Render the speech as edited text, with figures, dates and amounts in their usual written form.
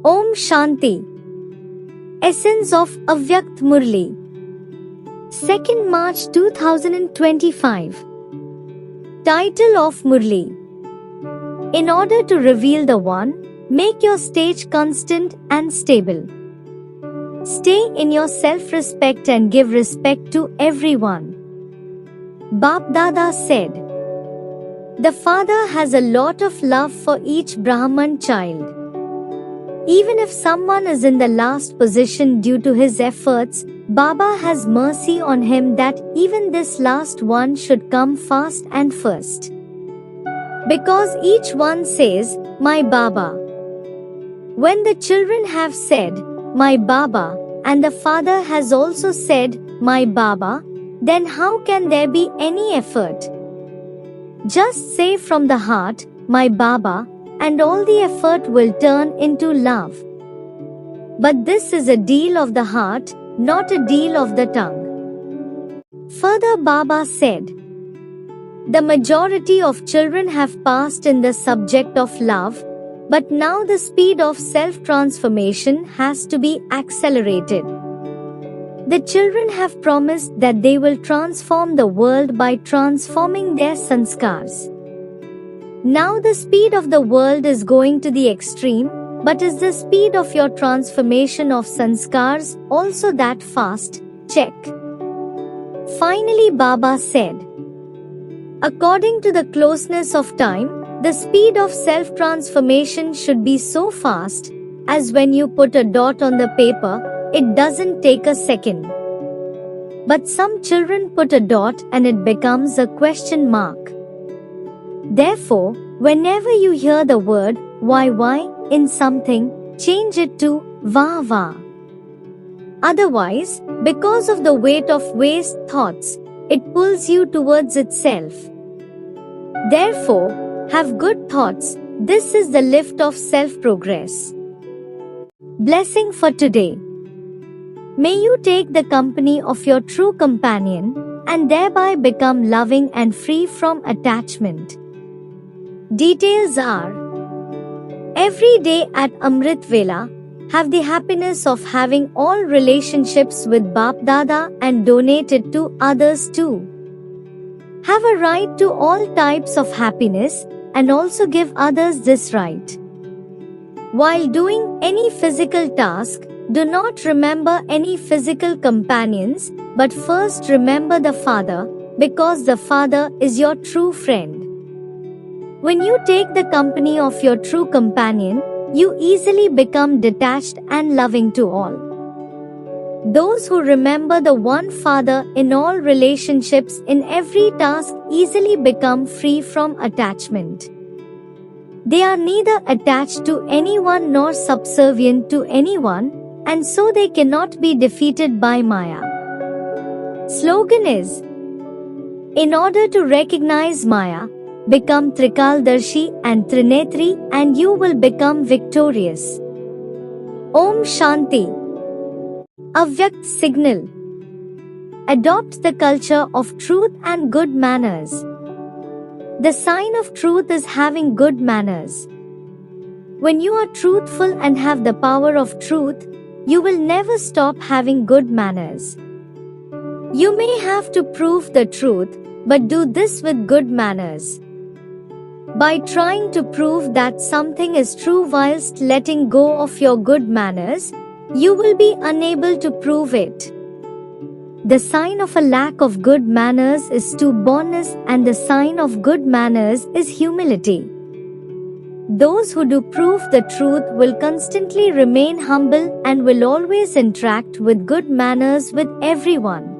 Om Shanti. Essence of Avyakt Murli. 2nd March 2025. Title of Murli. In order to reveal the One, make your stage constant and stable. Stay in your self-respect and give respect to everyone. Bap Dada said, the father has a lot of love for each Brahman child. Even if someone is in the last position due to his efforts, Baba has mercy on him that even this last one should come fast and first. Because each one says, my Baba. When the children have said, my Baba, and the father has also said, my Baba, then how can there be any effort? Just say from the heart, my Baba, and all the effort will turn into love. But this is a deal of the heart, not a deal of the tongue. Further, Baba said, the majority of children have passed in the subject of love, but now the speed of self-transformation has to be accelerated. The children have promised that they will transform the world by transforming their sanskars. Now the speed of the world is going to the extreme, but is the speed of your transformation of sanskars also that fast? Check. Finally, Baba said, according to the closeness of time, the speed of self-transformation should be so fast, as when you put a dot on the paper, it doesn't take a second. But some children put a dot and it becomes a question mark. Therefore, whenever you hear the word why in something, change it to va. Otherwise, because of the weight of waste thoughts, it pulls you towards itself. Therefore, have good thoughts. This is the lift of self-progress. Blessing for today. May you take the company of your true companion and thereby become loving and free from attachment. Details are: every day at Amrit Vela, have the happiness of having all relationships with Bap Dada and donate it to others too. Have a right to all types of happiness and also give others this right. While doing any physical task, do not remember any physical companions, but first remember the Father, because the Father is your true friend. When you take the company of your true companion, you easily become detached and loving to all. Those who remember the one Father in all relationships in every task easily become free from attachment. They are neither attached to anyone nor subservient to anyone, and so they cannot be defeated by Maya. Slogan is, in order to recognize Maya, become Trikaldarshi and Trinetri and you will become victorious. Om Shanti. Avyakt Signal. Adopt the culture of truth and good manners. The sign of truth is having good manners. When you are truthful and have the power of truth, you will never stop having good manners. You may have to prove the truth, but do this with good manners. By trying to prove that something is true whilst letting go of your good manners, you will be unable to prove it. The sign of a lack of good manners is stubbornness, and the sign of good manners is humility. Those who do prove the truth will constantly remain humble and will always interact with good manners with everyone.